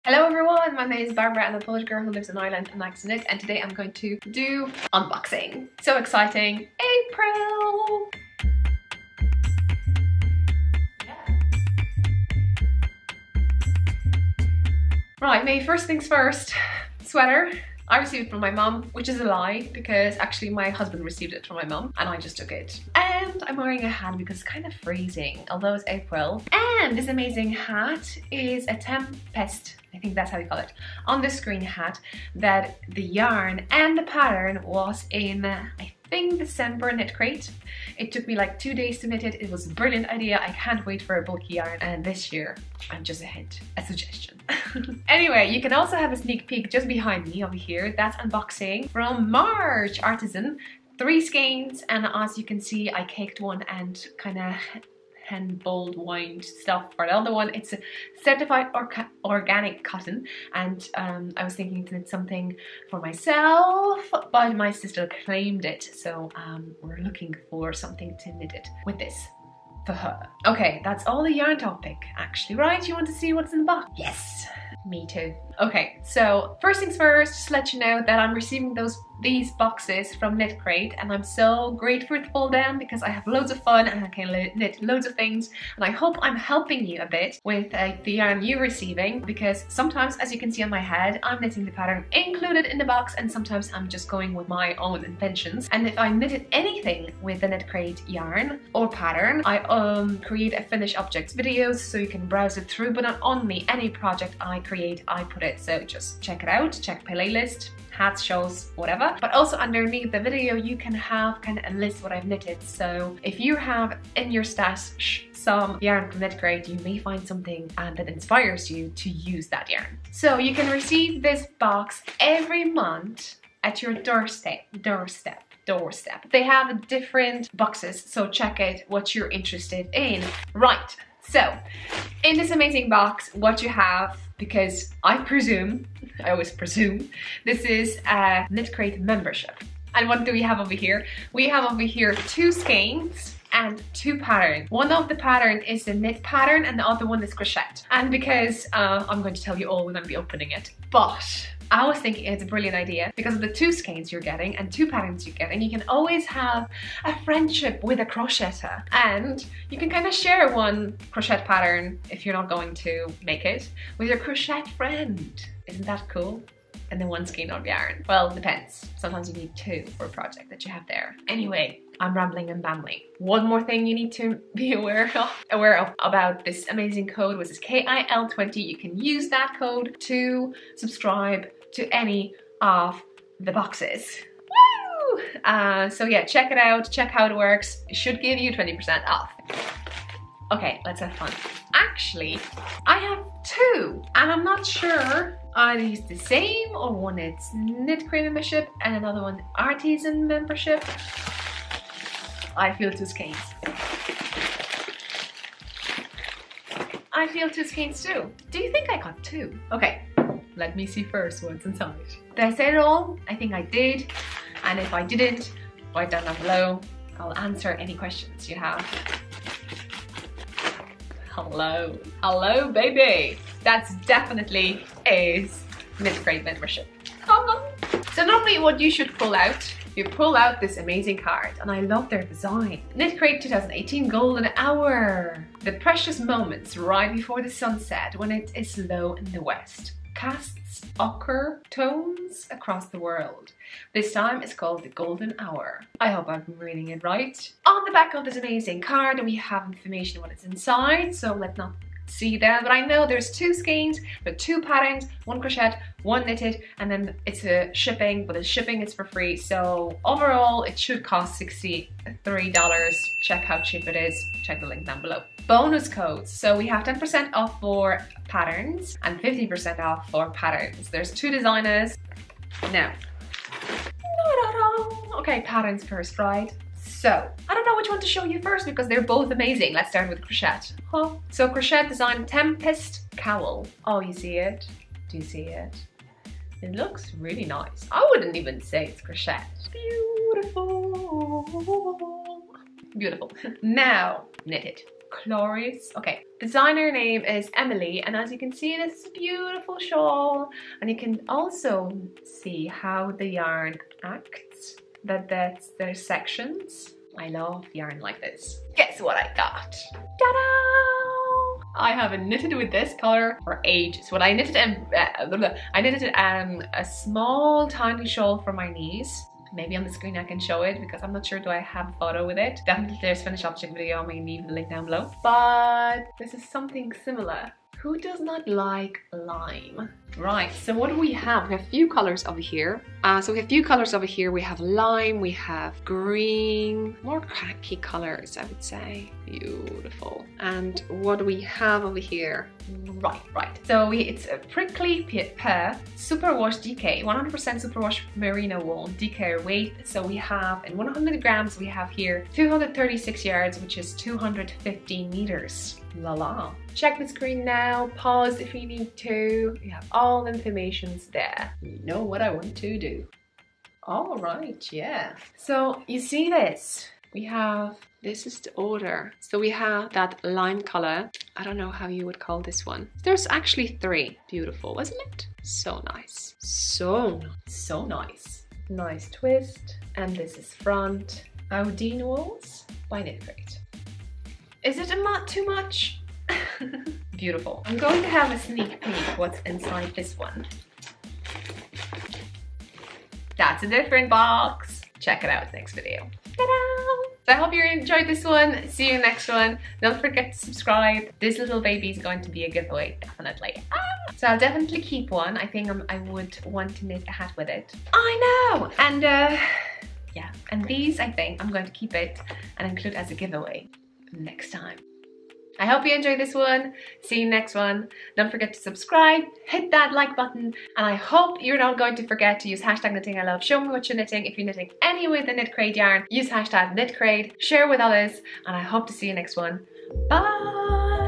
Hello everyone, my name is Barbara. I'm a Polish girl who lives in Ireland and likes to knit, and today I'm going to do unboxing. So exciting! April! Right, maybe first things first, sweater. I received it from my mum, which is a lie because actually my husband received it from my mum and I just took it. And I'm wearing a hat because it's kind of freezing, although it's April. And this amazing hat is a Tempest, I think that's how you call it, on the screen hat that the yarn and the pattern was in, I think, December KnitCrate. It took me like 2 days to knit it. It was a brilliant idea. I can't wait for a bulky yarn. And this year, I'm just a hint, a suggestion. Anyway, you can also have a sneak peek just behind me over here. That's unboxing from March Artisan. 3 skeins, and as you can see, I caked one and kind of hand bowled wind stuff for the other one. It's a certified organic cotton, and I was thinking to knit something for myself, but my sister claimed it, so we're looking for something to knit it with this for her. Okay, that's all the yarn topic actually, right? You want to see what's in the box? Yes, me too. Okay, so first things first, just to let you know that I'm receiving these boxes from KnitCrate, and I'm so grateful for them because I have loads of fun and I can knit loads of things, and I hope I'm helping you a bit with the yarn you're receiving, because sometimes, as you can see on my head, I'm knitting the pattern included in the box, and sometimes I'm just going with my own inventions. And if I knitted anything with the KnitCrate yarn or pattern, I create a finished objects videos so you can browse it through, but not only any project I create, I put it, so just check it out, check playlist, hats, shows, whatever. But also underneath the video you can have kind of a list what I've knitted, so if you have in your stash some yarn from KnitCrate, you may find something that inspires you to use that yarn. So you can receive this box every month at your doorstep. They have different boxes, so check it what you're interested in. Right, so in this amazing box, what you have, because I always presume, this is a KnitCrate membership. And what do we have over here? We have over here 2 skeins and 2 patterns. One of the pattern is the knit pattern and the other one is crochet. And because I'm going to tell you all when I'm be opening it, but I was thinking it's a brilliant idea because of the 2 skeins you're getting and 2 patterns you're getting. You can always have a friendship with a crocheter, and you can kind of share one crochet pattern if you're not going to make it with your crochet friend. Isn't that cool? And then 1 skein of yarn. Well, it depends. Sometimes you need 2 for a project that you have there. Anyway, I'm rambling and bambling. One more thing you need to be aware of about this amazing code, which is KIL20. You can use that code to subscribe to any of the boxes. Woo! So yeah, check it out, check how it works. It should give you 20% off. Okay, let's have fun. Actually, I have 2, and I'm not sure are these the same, or one it's KnitCrate membership and another one Artisan membership. I feel 2 skeins. I feel 2 skeins too. Do you think I got 2? Okay, let me see first what's inside. Did I say it all? I think I did. And if I didn't, write down below. I'll answer any questions you have. Hello. Hello, baby. That's definitely is KnitCrate membership. Come on. So normally what you should pull out, you pull out this amazing card, and I love their design. KnitCrate 2018 Golden Hour. The precious moments right before the sunset when it is low in the west casts ochre tones across the world. This time it's called the Golden Hour. I hope I've been reading it right. On the back of this amazing card we have information what it's inside, so let's not see that, but I know there's 2 skeins with 2 patterns, 1 crochet, 1 knitted, and then it's a shipping, but the shipping is for free, so overall it should cost $63. Check how cheap it is, check the link down below. Bonus codes, so we have 10% off for patterns and 50% off for patterns. There's 2 designers. Now, okay, patterns first, right? So, I don't know which one to show you first because they're both amazing. Let's start with crochet. So crochet design Tempest cowl. Oh, you see it? Do you see it? It looks really nice. I wouldn't even say it's crochet. Beautiful. Beautiful. Now, knitted. Chloris. Okay, designer name is Emily, and as you can see, this is a beautiful shawl, and you can also see how the yarn acts, that there's sections. I love yarn like this. Guess what I got? Ta-da! I haven't knitted with this color for ages. When I knitted a small tiny shawl for my niece. Maybe on the screen I can show it because I'm not sure do I have a photo with it. Definitely there's finished object video. I'm going to leave the link down below. But this is something similar. Who does not like lime? Right, so what do we have? We have a few colors over here. We have lime, we have green, more khaki colors, I would say. Beautiful. And what do we have over here? Right. So it's a prickly pear, superwash DK, 100% superwash merino wool, DK weight. So we have, in 100 grams, we have here 236 yards, which is 215 meters. La la. Check the screen now, pause if you need to. You have all the information's there. You know what I want to do. All right, yeah. So you see this? We have, this is the order. So we have that lime color. I don't know how you would call this one. There's actually 3. Beautiful, wasn't it? So nice. So nice. Nice twist. And this is front. Audine wools by KnitCrate. Is it too much? Beautiful. I'm going to have a sneak peek what's inside this one. That's a different box. Check it out next video. Ta-da! So I hope you enjoyed this one. See you next one. Don't forget to subscribe. This little baby is going to be a giveaway, definitely. So I'll definitely keep one. I think I would want to knit a hat with it. I know! And yeah, and these I think I'm going to keep it and include as a giveaway next time. I hope you enjoyed this one. See you next one. Don't forget to subscribe, hit that like button, and I hope you're not going to forget to use hashtag knittingalove. Show me what you're knitting. If you're knitting any with the KnitCrate yarn, use hashtag KnitCrate, share with others, and I hope to see you next one. Bye!